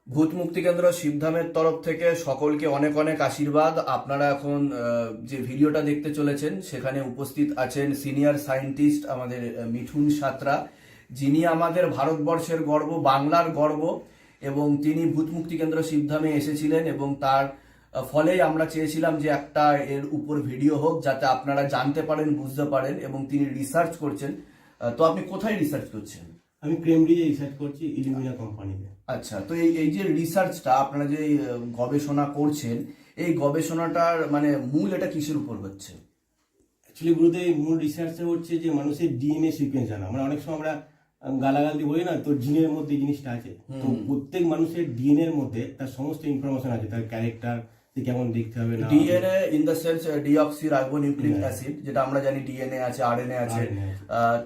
ভূত মুক্তি কেন্দ্র শিবধামের তরফ থেকে সকলকে অনেক অনেক আশীর্বাদ। আপনারা এখন যে ভিডিওটা দেখতে চলেছেন সেখানে উপস্থিত আছেন সিনিয়র সায়েন্টিস্ট আমাদের মিঠুন সাঁতরা, যিনি আমাদের ভারতবর্ষের গর্ব, বাংলার গর্ব, এবং তিনি ভূত মুক্তি কেন্দ্র শিবধামে এসেছিলেন এবং তার ফলেই আমরা চেয়েছিলাম যে একটা এর উপর ভিডিও হোক, যাতে আপনারা জানতে পারেন, বুঝতে পারেন। এবং তিনি রিসার্চ করছেন। তো আপনি কোথায় রিসার্চ করছেন? আমি কেমব্রিজে রিসার্চ করছি, ইলুমিনা কোম্পানিতে। আচ্ছা, তো এই যে রিসার্চটা আপনারা যে গবেষণা করছেন, এই গবেষণাটার মানে মূল এটা কিসের উপর হচ্ছে? অ্যাকচুয়ালি গুরুদেব, এই মূল রিসার্চটা হচ্ছে যে মানুষের ডিএনএ সিকোয়েন্স জানা। মানে অনেক সময় আমরা গালাগালি বলি না, তো জিনের মধ্যে এই জিনিসটা আছে। তো প্রত্যেক মানুষের ডিএনএ এর মধ্যে তার সমস্ত ইনফরমেশন আছে, তার ক্যারেক্টার কেমন দেখতে হবে না। DNA in the sense deoxy ribonucleic acid, যেটা আমরা জানি ডিএনএ আছে, আরএনএ আছে।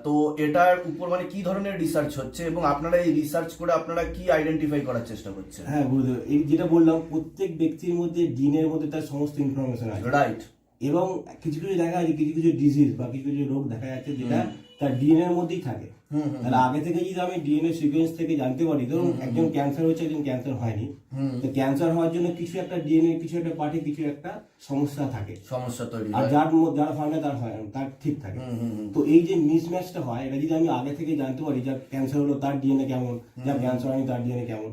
তো এটার উপর মানে কি ধরনের রিসার্চ হচ্ছে এবং আপনারা এই রিসার্চ করে আপনারা কি আইডেন্টিফাই করার চেষ্টা করছেন? হ্যাঁ গুরুদেব, এই যেটা বললাম, প্রত্যেক ব্যক্তির মধ্যে ডিএনএ এর মধ্যে তার সমস্ত ইনফরমেশন আছে, রাইট। এবং কিছু কিছু দেখা যাচ্ছে, কিছু কিছু ডিজিজ বা কিছু কিছু রোগ দেখা যাচ্ছে যেটা তার ডিএনএ এর মধ্যেই থাকে। তাহলে আগে থেকে যদি আমি ডিএনএ সিকোয়েন্স থেকে জানতে পারি, ধরুন একজন ক্যান্সার হচ্ছে, একজন ক্যান্সার হয়নি, তো ক্যান্সার হওয়ার জন্য কিছু একটা ডিএনএ কিছু একটা পার্টে কিছু একটা সমস্যা থাকে, সমস্যা তৈরি, আর যার হয় না তার হয় না, তার ঠিক থাকে। তো এই যে মিসম্যাচটা হয়, এটা যদি আমি আগে থেকে জানতে পারি, যার ক্যান্সার হলো তার ডিএনএ কেমন, যার ক্যান্সার হয়নি তার ডিএনএ কেমন,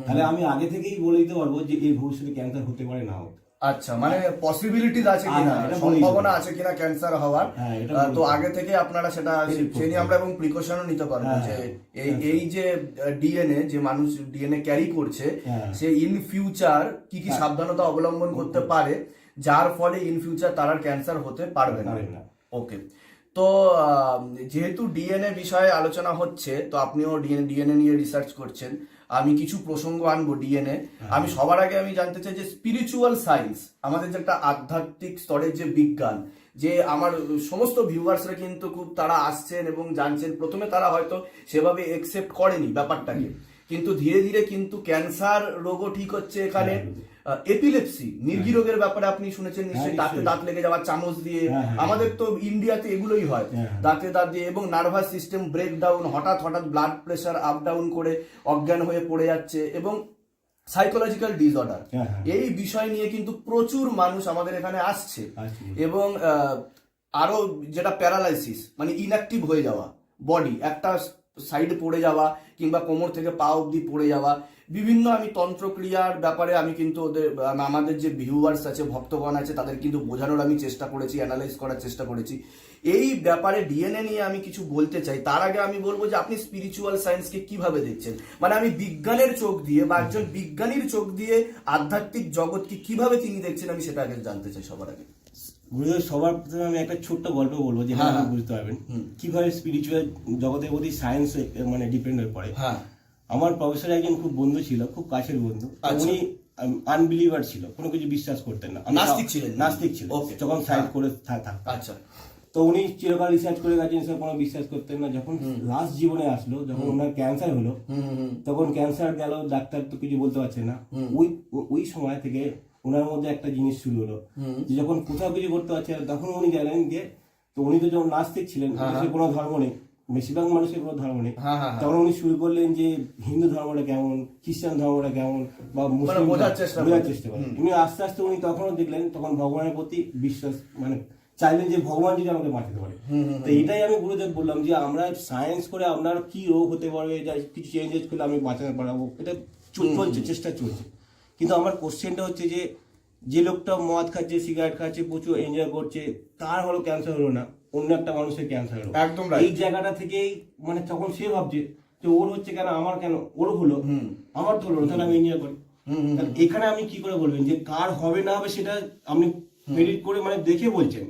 তাহলে আমি আগে থেকেই বলে দিতে পারবো যে এই ভবিষ্যতে ক্যান্সার হতে পারে, না হতে। আচ্ছা, মানে পসিবিলিটিস আছে কিনা, সম্ভাবনা আছে কিনা ক্যান্সার হওয়ার। তো আগে থেকে আপনারা সেটা জেনে আমরা এবং প্রিকশনও নিতে পারবো যে এই যে ডিএনএ, যে মানুষ ডিএনএ ক্যারি করছে, সে ইন ফিউচার কি কি সাবধানতা অবলম্বন করতে পারে, যার ফলে ইন ফিউচার তার আর ক্যান্সার হতে পারবে না। ওকে, তো যেহেতু ডিএনএ বিষয়ে আলোচনা হচ্ছে, তো আপনিও ডিএনএ নিয়ে রিসার্চ করছেন, আমি কিছু প্রসঙ্গ আনবো ডিএনএ। আমি সবার আগে আমি জানতে চাই যে স্পিরিচুয়াল সায়েন্স, আমাদের যে একটা আধ্যাত্মিক স্তরের যে বিজ্ঞান, যে আমার সমস্ত ভিউয়ার্সরা কিন্তু খুব তারা আসছেন এবং জানছেন, প্রথমে তারা হয়তো সেভাবে একসেপ্ট করেনি ব্যাপারটাকে, কিন্তু ধীরে ধীরে কিন্তু ক্যান্সার রোগও ঠিক হচ্ছে এখানে। এপিলেপসি, মির্গি রোগের ব্যাপারে আপনি শুনেছেন নিশ্চয়ই, দাঁতে দাঁত লেগে যাওয়া, চামচ দিয়ে, আমাদের তো ইন্ডিয়াতে এগুলোই হয়, দাঁতে দাঁত দিয়ে। এবং নার্ভাস সিস্টেম ব্রেকডাউন, হঠাৎ হঠাৎ ব্লাড প্রেশার আপ ডাউন করে অজ্ঞান হয়ে পড়ে যাচ্ছে, এবং সাইকোলজিক্যাল ডিসঅর্ডার, এই বিষয় নিয়ে কিন্তু প্রচুর মানুষ আমাদের এখানে আসছে। এবং আরো যেটা প্যারালাইসিস, মানে ইনঅ্যাক্টিভ হয়ে যাওয়া, বডি একটা সাইডে পড়ে যাওয়া কিংবা কোমর থেকে পা অব্দি পড়ে যাওয়া, বিভিন্ন আমি তন্ত্রক্রিয়ার ব্যাপারে আমি কিন্তু আমাদের যে ভিউয়ার্স আছে, ভক্তগণ আছে, তাদের কিন্তু বোঝানোর আমি চেষ্টা করেছি, অ্যানালাইজ করার চেষ্টা করেছি। এই ব্যাপারে ডিএনএ নিয়ে আমি কিছু বলতে চাই। তার আগে আমি বলবো যে আপনি স্পিরিচুয়াল সায়েন্সকে কিভাবে দেখছেন, মানে আমি বিজ্ঞানের চোখ দিয়ে বা একজন বিজ্ঞানীর চোখ দিয়ে আধ্যাত্মিক জগৎকে কিভাবে তিনি দেখছেন, আমি সেটা আগে জানতে চাই সবার আগে। গুরুদেব, সবার প্রথমে আমি একটা ছোট্ট গল্প বলবো, যেটা আপনি বুঝতে পারবেন কিভাবে স্পিরিচুয়াল জগতের প্রতি সায়েন্স মানে ডিপেন্ড হয়ে পড়ে। আমার প্রফেসর একজন খুব বন্ধু ছিল, খুব কাছের বন্ধু। উনি আনবিলিভার ছিল, কোনো কিছু বিশ্বাস করতেন না, নাস্তিক ছিলেন। যখন সাইড করে থাকতেন, আচ্ছা, তো উনি চিরকাল রিসার্চ করে গেছেন, সব কোনো বিশ্বাস করতেন না। যখন লাস্ট জীবনে আসলো, যখন ওনার ক্যান্সার হলো, তখন ক্যান্সার গেল, ডাক্তার তো কিছু বলতে পারছে না। ওই সময় থেকে ওনার মধ্যে একটা জিনিস শুরু হলো, যে যখন কোথাও কিছু করতে পারছে না, তখন উনি গেলেন যে, তো উনি তো যখন নাস্তিক ছিলেন, কোনো ধর্ম নেই, বেশিরভাগ মানুষের কোনো ধর্ম নেই, তখন উনি শুরু করলেন যে হিন্দু ধর্মটা কেমন, খ্রিস্টান ধর্মটা কেমন, বা মুসলিম, বোঝার চেষ্টা করেন। উনি আস্তে আস্তে উনি তখনও দেখলেন, তখন ভগবানের প্রতি বিশ্বাস, মানে চাইলেন যে ভগবান যদি আমাকে বাঁচাতে পারে। তো এটাই আমি গুরুদেব বললাম যে আমরা সায়েন্স করে আপনার কি রোগ হতে পারবে, যা কিছু চেঞ্জেস করলে আমি বাঁচাতে পারবো, এটা চলছে, চেষ্টা চলছে। কিন্তু আমার কোশ্চেনটা হচ্ছে যে লোকটা মদ খাচ্ছে, সিগারেট খাচ্ছে, প্রচুর এনজয় করছে, তার হলো ক্যান্সার হলো না, অন্য একটা মানুষের ক্যান্সার হলো। একদম এই জায়গাটা থেকেই মানে তখন সে ভাবছে যে ওর হচ্ছে কেন, আমার কেন, ওর হলো, আমার তো হলো, তাহলে আমি এনজয় করি। এখানে আমি কি করে বলবেন যে কার হবে না হবে, সেটা আপনি মেডিট করে মানে দেখে বলছেন,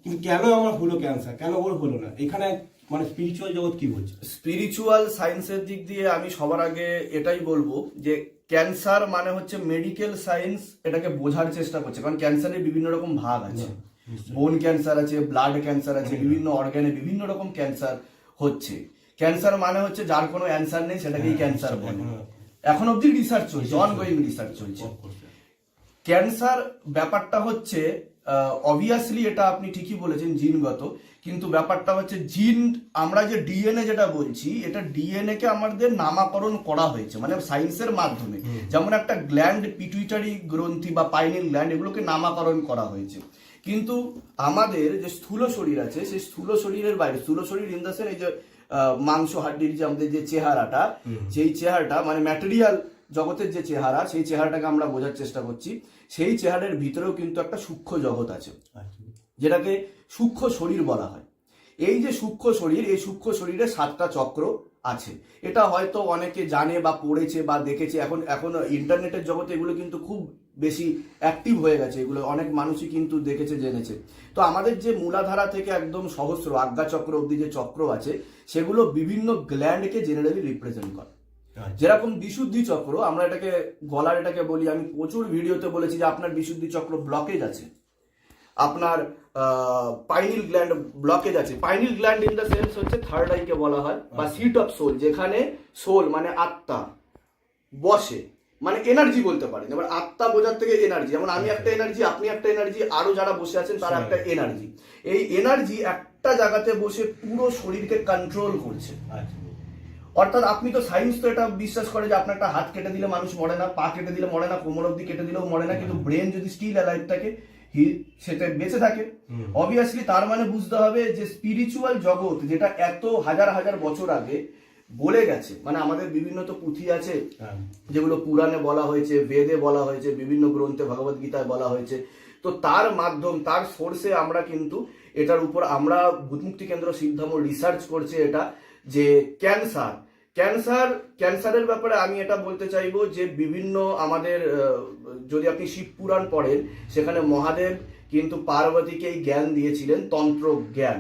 কিন্তু কেন আমার হলো ক্যান্সার, কেন ওর হলো না, এখানে মানে স্পিরিচুয়াল জগৎ কি বলছে? স্পিরিচুয়াল সায়েন্সের দিক দিয়ে আমি সবার আগে এটাই বলবো যে ক্যান্সার মানে হচ্ছে মেডিকেল সায়েন্স এটাকে বোঝার চেষ্টা করছে, কারণ ক্যান্সারের বিভিন্ন রকম ভাগ আছে, বোন ক্যান্সার আছে, ব্লাড ক্যান্সার আছে, বিভিন্ন অর্গানে বিভিন্ন রকম ক্যান্সার হচ্ছে। ক্যান্সার মানে হচ্ছে যার কোনো অ্যান্সার নেই, সেটাকেই ক্যান্সার বলে। এখন অব্দি রিসার্চ চলছে, অনগোয়িং রিসার্চ চলছে। ক্যান্সার ব্যাপারটা হচ্ছে অবভিয়াসলি, এটা আপনি ঠিকই বলেছেন, জিনগত, কিন্তু ব্যাপারটা হচ্ছে জিন, আমরা যে ডিএনএ যেটা বলছি, এটা ডিএনএ কে আমাদের নামাকরণ করা হয়েছে মানে সায়েন্সের মাধ্যমে। যেমন একটা গ্ল্যান্ড, পিটুইটারি গ্রন্থি বা পাইনিল গ্ল্যান্ড, এগুলোকে নামাকরণ করা হয়েছে। কিন্তু আমাদের যে স্থূল শরীর আছে, সেই স্থূল শরীরের বাইরে, স্থূল শরীর ইন দ্য সেন্স এই যে মাংস হাড্ডির যে আমাদের যে চেহারাটা, সেই চেহারাটা মানে ম্যাটেরিয়াল জগতের যে চেহারা, সেই চেহারাটাকে আমরা বোঝার চেষ্টা করছি। সেই চেহারার ভিতরেও কিন্তু একটা সূক্ষ্ম জগৎ আছে, যেটাকে সূক্ষ্ম শরীর বলা হয়। এই যে সূক্ষ্ম শরীর, এই সূক্ষ্ম শরীরে 7টা চক্র আছে। এটা হয়তো অনেকে জানে বা পড়েছে বা দেখেছে। এখন ইন্টারনেটের জগতে এগুলো কিন্তু খুব বেশি অ্যাক্টিভ হয়ে গেছে, এগুলো অনেক মানুষই কিন্তু দেখেছে, জেনেছে। তো আমাদের যে মূলাধারা থেকে একদম সহস্র আজ্ঞা চক্র অব্দি যে চক্র আছে, সেগুলো বিভিন্ন গ্ল্যান্ডকে জেনারেলি রিপ্রেজেন্ট করে। যেরকম বিশুদ্ধি চক্র, আমরা এটাকে গলার এটাকে বলি, আমি প্রচুর ভিডিওতে বলেছি যে আপনার বিশুদ্ধি চক্র ব্লকেজ আছে, আপনার পাইনিল গ্ল্যান্ড ব্লকেজ আছে। পাইনিল গ্ল্যান্ড ইন দ্য সেন্স হচ্ছে থার্ড আইকে বলা হয়, বা সিট অফ সোল, যেখানে সোল মানে আত্মা বসে, মানে এনার্জি বলতে পারেন। এবার আত্মা বোঝার থেকে এনার্জি, যেমন আমি একটা এনার্জি, আপনি একটা এনার্জি, আরো যারা বসে আছেন তারা একটা এনার্জি। এই এনার্জি একটা জায়গাতে বসে পুরো শরীরকে কন্ট্রোল করছে। অর্থাৎ আপনি তো সায়েন্স তো এটা বিশ্বাস করে যে আপনার একটা হাত কেটে দিলে মানুষ মরে না, পা কেটে দিলে মরে না, কোমর অব্দি কেটে দিলেও মরে না, কিন্তু ব্রেন যদি স্টিল অ্যালাইভ থাকে, সেটা বেঁচে থাকে। অবভিয়াসলি তার মানে বুঝতে হবে যে স্পিরিচুয়াল জগৎ, যেটা এত হাজার হাজার বছর আগে বলে গেছে, মানে আমাদের বিভিন্ন তো পুঁথি আছে যেগুলো পুরাণে বলা হয়েছে, বেদে বলা হয়েছে, বিভিন্ন গ্রন্থে ভগবদ গীতায় বলা হয়েছে। তো তার মাধ্যম, তার সোর্সে আমরা কিন্তু এটার উপর, আমরা ভূতমুক্তি কেন্দ্র সিদ্ধাম রিসার্চ করছে এটা, যে ক্যান্সারের ব্যাপারে আমি এটা বলতে চাইবো যে বিভিন্ন আমাদের, যদি আপনি শিব পুরাণ পড়েন, সেখানে মহাদেব কিন্তু পার্বতীকে এই জ্ঞান দিয়েছিলেন, তন্ত্র জ্ঞান।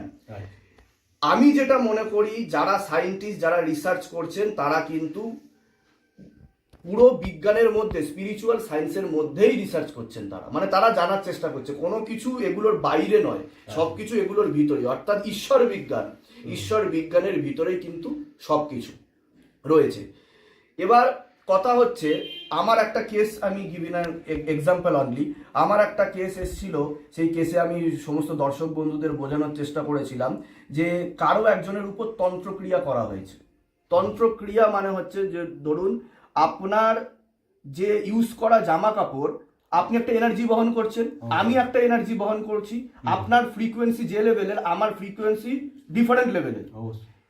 আমি যেটা মনে করি, যারা সায়েন্টিস্ট, যারা রিসার্চ করছেন, তারা কিন্তু পুরো বিজ্ঞানের মধ্যে, স্পিরিচুয়াল সায়েন্সের মধ্যেই রিসার্চ করছেন। তারা মানে তারা জানার চেষ্টা করছে, কোনো কিছু এগুলোর বাইরে নয়, সবকিছু এগুলোর ভিতরে। অর্থাৎ ঈশ্বর বিজ্ঞানের ভিতরেই কিন্তু সবকিছু রয়েছে। এবার কথা হচ্ছে, আমার একটা কেস, আমি গিভিং অ্যান এক্সাম্পল অনলি, আমার একটা কেস এসেছিল। সেই কেসে আমি সমস্ত দর্শক বন্ধুদের বোঝানোর চেষ্টা করেছিলাম যে কারো একজনের উপর তন্ত্রক্রিয়া করা হয়েছে। তন্ত্রক্রিয়া মানে হচ্ছে যে ধরুন আপনার যে ইউজ করা জামা কাপড়, আপনি একটা এনার্জি বহন করছেন, আমি একটা এনার্জি বহন করছি। আপনার ফ্রিকোয়েন্সি যে লেভেলের, আমার ফ্রিকোয়েন্সি ডিফারেন্ট লেভেলের।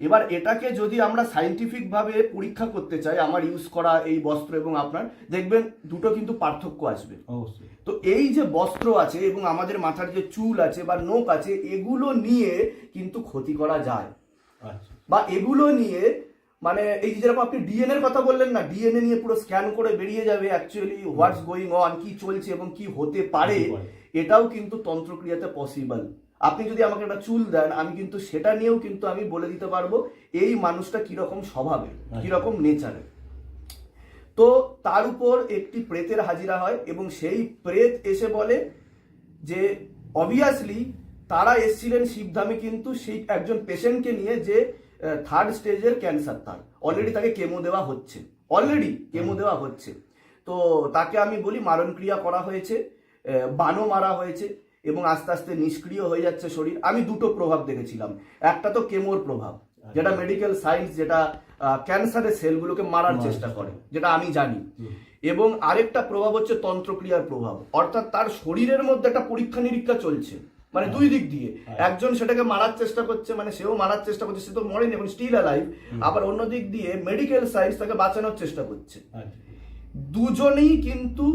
এবার এটাকে যদি আমরা সায়েন্টিফিক ভাবে পরীক্ষা করতে চাই, আমার ইউজ করা এই বস্ত্র এবং আপনার, দেখবেন দুটো কিন্তু পার্থক্য আসবে। তো এই যে বস্ত্র আছে এবং আমাদের মাথার যে চুল আছে বা নখ আছে, এগুলো নিয়ে কিন্তু ক্ষতি করা যায়, বা এগুলো নিয়ে মানে এই যেরকম আপনি ডিএনএ এর কথা বললেন না, ডিএনএ নিয়ে পুরো স্ক্যান করে বেরিয়ে যাবে অ্যাকচুয়ালি হোয়াটস গোয়িং অন, কি চলছে এবং কি হতে পারে, এটাও কিন্তু তন্ত্রক্রিয়াতে পসিবল। আপনি যদি আমাকে একটা চুল দেন, আমি কিন্তু সেটা নিয়েও কিন্তু আমি বলে দিতে পারবো এই মানুষটা কিরকম স্বভাবের, কিরকম নেচারের। তো তার উপর একটি প্রেতের হাজিরা হয় এবং সেই প্রেত এসে বলে যে অবভিয়াসলি তারা এসেছিলেন শিবধামে কিন্তু সেই একজন পেশেন্টকে নিয়ে, যে থার্ড স্টেজের ক্যান্সার, তার অলরেডি তাকে কেমো দেওয়া হচ্ছে। তো তাকে আমি বলি মারণক্রিয়া করা হয়েছে, বানও মারা হয়েছে এবং আস্তে আস্তে নিষ্ক্রিয় হয়ে যাচ্ছে শরীর। আমি দুটো প্রভাব দেখেছিলাম, একটা তো কেমোর প্রভাব, যেটা মেডিকেল সায়েন্স, যেটা ক্যান্সারের সেলগুলোকে মারার চেষ্টা করে, যেটা আমি জানি, এবং আরেকটা প্রভাব হচ্ছে তন্ত্রক্রিয়ার প্রভাব। অর্থাৎ তার শরীরের মধ্যে একটা পরীক্ষা নিরীক্ষা চলছে, মানে দুই দিক দিয়ে। একজন সেটাকে মারার চেষ্টা করছে, মানে সেও মারার চেষ্টা করছে, সে তো মরেনি, এখন স্টিল অ্যালাইভ। আবার অন্য দিক দিয়ে মেডিকেল সায়েন্স তাকে বাঁচানোর চেষ্টা করছে। দুজনেই কিন্তু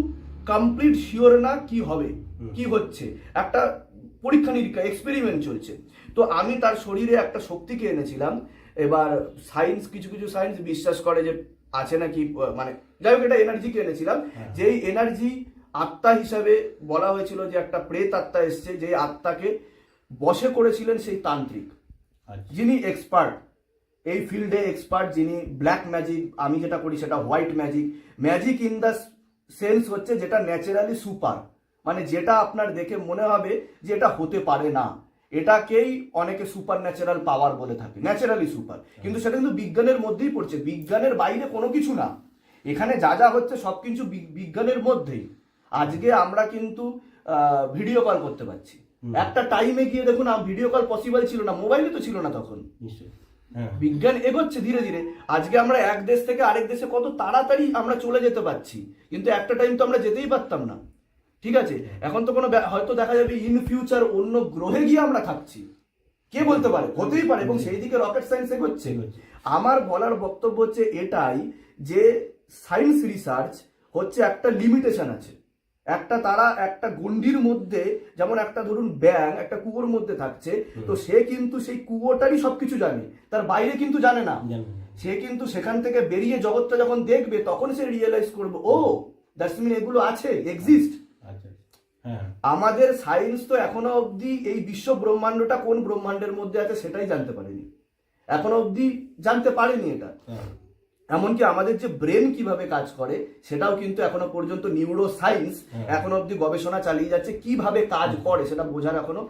কমপ্লিট শিওর না কি হবে, কি হচ্ছে, একটা পরীক্ষা নিরীক্ষা, এক্সপেরিমেন্ট চলছে। তো আমি তার শরীরে একটা শক্তিকে এনেছিলাম। এবার সায়েন্স, কিছু কিছু সায়েন্স বিশ্বাস করে যে আছে নাকি, মানে যাই হোক, এটা এনার্জিকে এনেছিলাম। যেই এনার্জি আত্মা হিসাবে বলা হয়েছিল যে একটা প্রেত আত্মা এসছে, যে আত্মাকে বশে করেছিলেন সেই তান্ত্রিক, যিনি এক্সপার্ট এই ফিল্ডে, এক্সপার্ট, যিনি ব্ল্যাক ম্যাজিক, আমি যেটা করি সেটা white magic. Magic in the sense হচ্ছে যেটা ন্যাচারালি সুপার, মানে যেটা আপনার দেখে মনে হবে যে এটা হতে পারে না, এটাকেই অনেকে সুপার ন্যাচারাল পাওয়ার বলে থাকে, ন্যাচারালি সুপার। কিন্তু সেটা কিন্তু বিজ্ঞানের মধ্যেই পড়ছে, বিজ্ঞানের বাইরে কোনো কিছু না। এখানে যা যা হচ্ছে সব কিছু বিজ্ঞানের মধ্যেই। আজকে আমরা কিন্তু ভিডিও কল করতে পারছি, একটা টাইমে গিয়ে দেখুন ভিডিও কল পসিবল ছিল না, মোবাইলে তো ছিল না তখন। বিজ্ঞান এগোচ্ছে ধীরে ধীরে, আজকে আমরা এক দেশ থেকে আরেক দেশে কত তাড়াতাড়ি আমরা চলে যেতে পারছি, কিন্তু একটা টাইম তো আমরা যেতেই পারতাম না। ঠিক আছে, এখন তো কোনো হয়তো দেখা যাবে ইন ফিউচার অন্য গ্রহে গিয়ে আমরা থাকছি, কে বলতে পারে, হতেই পারে, এবং সেই দিকে রকেট সায়েন্স এগোচ্ছে। আমার বলার বক্তব্য হচ্ছে এটাই যে সায়েন্স রিসার্চ হচ্ছে একটা লিমিটেশন আছে, তারা একটা গণ্ডির মধ্যে, যেমন একটা ধরুন ব্যাঙ একটা কুয়োর মধ্যে থাকছে, তো সে কিন্তু সেই কুয়োটারই সবকিছু জানে, তার বাইরে কিন্তু জানে না। সে কিন্তু সেখান থেকে বেরিয়ে জগৎটা যখন দেখবে তখন সে রিয়েলাইজ করবে, ও দ্যাটস মিন এগুলো আছে, এক্সিস্ট। আমাদের সায়েন্স তো এখনো অবধি এই বিশ্ব ব্রহ্মাণ্ডটা কোন ব্রহ্মাণ্ডের মধ্যে আছে সেটাই জানতে পারেনি, এখনো অবধি জানতে পারেনি এটা। এমনকি আমাদের যে ব্রেন কিভাবে কাজ করে সেটাও কিন্তু এখনো পর্যন্ত নিউরো সায়েন্স এখনো অবধি গবেষণা চালিয়ে যাচ্ছে, কিভাবে কাজ করে সেটা বোঝার এখনো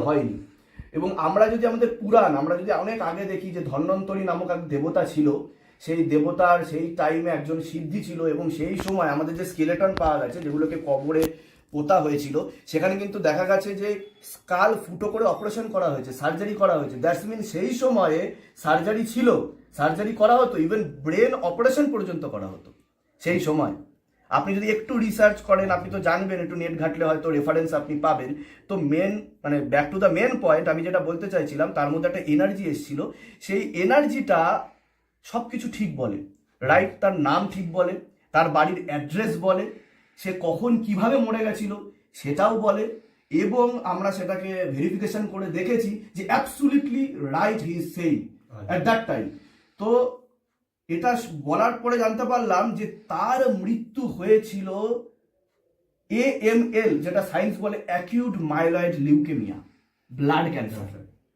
হয়নি। এবং আমরা যদি আমাদের পুরাণ, আমরা যদি অনেক আগে দেখি যে ধন্বন্তরী নামক এক দেবতা ছিল, সেই দেবতার সেই টাইমে একজন সিদ্ধি ছিল, এবং সেই সময় আমাদের যে স্কেলেটন পাওয়া গেছে যেগুলোকে কবরে পোতা হয়েছিল, সেখানে কিন্তু দেখা গেছে যে স্কাল ফুটো করে অপারেশন করা হয়েছে, সার্জারি করা হয়েছে। দ্যাটস মিন সেই সময়ে সার্জারি ছিল, সার্জারি করা হতো, ইভেন ব্রেন অপারেশন পর্যন্ত করা হতো সেই সময়। আপনি যদি একটু রিসার্চ করেন আপনি তো জানবেন, একটু নেট ঘাটলে হয়তো রেফারেন্স আপনি পাবেন। তো মানে back to the main point, আমি যেটা বলতে চাইছিলাম, তার মধ্যে একটা এনার্জি এসেছিল, সেই এনার্জিটা সব কিছু ঠিক বলে, রাইট, তার নাম ঠিক বলে, তার বাড়ির অ্যাড্রেস বলে, সে কখন কিভাবে মরে গেছিল সেটাও বলে, এবং আমরা সেটাকে ভেরিফিকেশন করে দেখেছি যে absolutely right he is saying at that time. তো এটা বলার পরে জানতে পারলাম যে তার মৃত্যু হয়েছিল AML, যেটা সায়েন্স বলে acute myeloid leukaemia, blood cancer.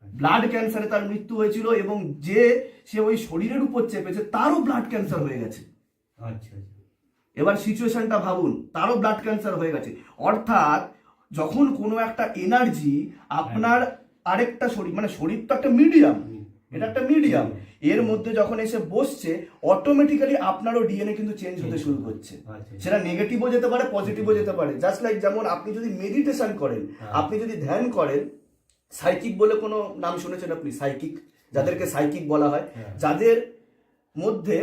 Blood ক্যান্সারে তার মৃত্যু হয়েছিল, এবং সে ওই শরীরের উপর চেপেছে তারও ব্লাড ক্যান্সার হয়ে গেছে। আচ্ছা, এবার সিচুয়েশনটা ভাবুন, তারও ব্লাড ক্যান্সার হয়ে গেছে। অর্থাৎ যখন কোনো একটা এনার্জি আপনার আরেকটা শরীর, মানে শরীর তো একটা মিডিয়াম, এটা একটা মিডিয়াম, এর মধ্যে যখন এসে বসছে অটোমেটিক্যালি আপনারও ডিএনএ কিন্তু চেঞ্জ হতে শুরু করছে। সেটা নেগেটিভও যেতে পারে, পজিটিভও যেতে পারে। জাস্ট লাইক যেমন আপনি যদি মেডিটেশন করেন, আপনি যদি ধ্যান করেন, সাইকিক বলে কোনো নাম শুনেছেন আপনি? সাইকিক, যাদেরকে সাইকিক বলা হয়, যাদের মধ্যে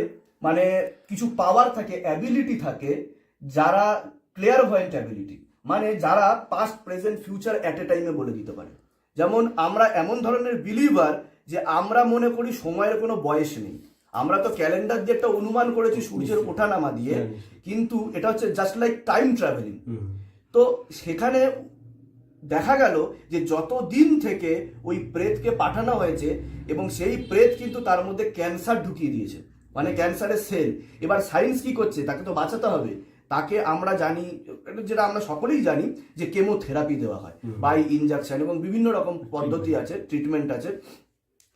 মানে কিছু পাওয়ার থাকে, অ্যাবিলিটি থাকে, যারা ক্লিয়ারভয়েন্ট অ্যাবিলিটি, মানে যারা past present future at a টাইমে বলে দিতে পারে। যেমন আমরা এমন ধরনের বিলিভার যে আমরা মনে করি সময়ের কোনো বয়স নেই, আমরা তো ক্যালেন্ডার দিয়ে একটা অনুমান করেছি সূর্যের ওঠানামা দিয়ে, কিন্তু এটা হচ্ছে জাস্ট লাইক টাইম ট্রাভেলিং। তো সেখানে দেখা গেল যে যত দিন থেকে ওই প্রেতকে পাঠানো হয়েছে, এবং সেই প্রেত কিন্তু তার মধ্যে ক্যান্সার ঢুকিয়ে দিয়েছে, মানে ক্যান্সারের সেল। এবার সায়েন্স কি করছে, তাকে তো বাঁচাতে হবে, তাকে আমরা জানি, যেটা আমরা সকলেই জানি, যে কেমোথেরাপি দেওয়া হয় বাই ইনজেকশন, এবং বিভিন্ন রকম পদ্ধতি আছে, ট্রিটমেন্ট আছে।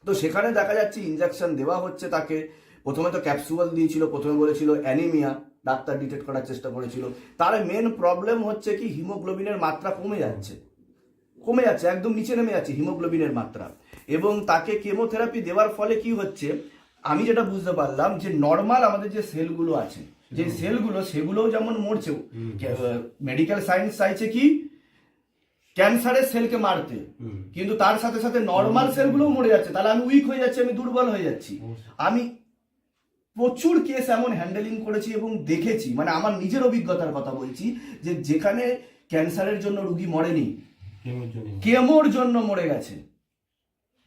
তো সেখানে দেখা যাচ্ছে ইনজেকশন দেওয়া হচ্ছে তাকে, প্রথমে তো ক্যাপসুল দিয়েছিল, প্রথমে বলেছিল অ্যানিমিয়া, ডাক্তার ডিটেক্ট করার চেষ্টা করেছিল। তার মেন প্রবলেম হচ্ছে কি হিমোগ্লোবিনের মাত্রা কমে যাচ্ছে, একদম নিচে নেমে যাচ্ছে হিমোগ্লোবিনের মাত্রা। এবং তাকে কেমোথেরাপি দেওয়ার ফলে কি হচ্ছে, আমি যেটা বুঝতে পারলাম যে নর্মাল আমাদের যে সেলগুলো আছে, যে সেলগুলো, সেগুলোও যেমন মরছে, মেডিকেল সায়েন্স চাইছে কি ক্যান্সারের সেলকে মারতে, কিন্তু তার সাথে সাথে নর্মাল সেলগুলোও মরে যাচ্ছে। তাহলে আমি উইক হয়ে যাচ্ছি, আমি দুর্বল হয়ে যাচ্ছি। আমি প্রচুর কেস এমন হ্যান্ডেলিং করেছি এবং দেখেছি, মানে আমার নিজের অভিজ্ঞতার কথা বলছি, যে যেখানে ক্যান্সারের জন্য রুগী মরেনি, কেমোর জন্য মরে গেছে।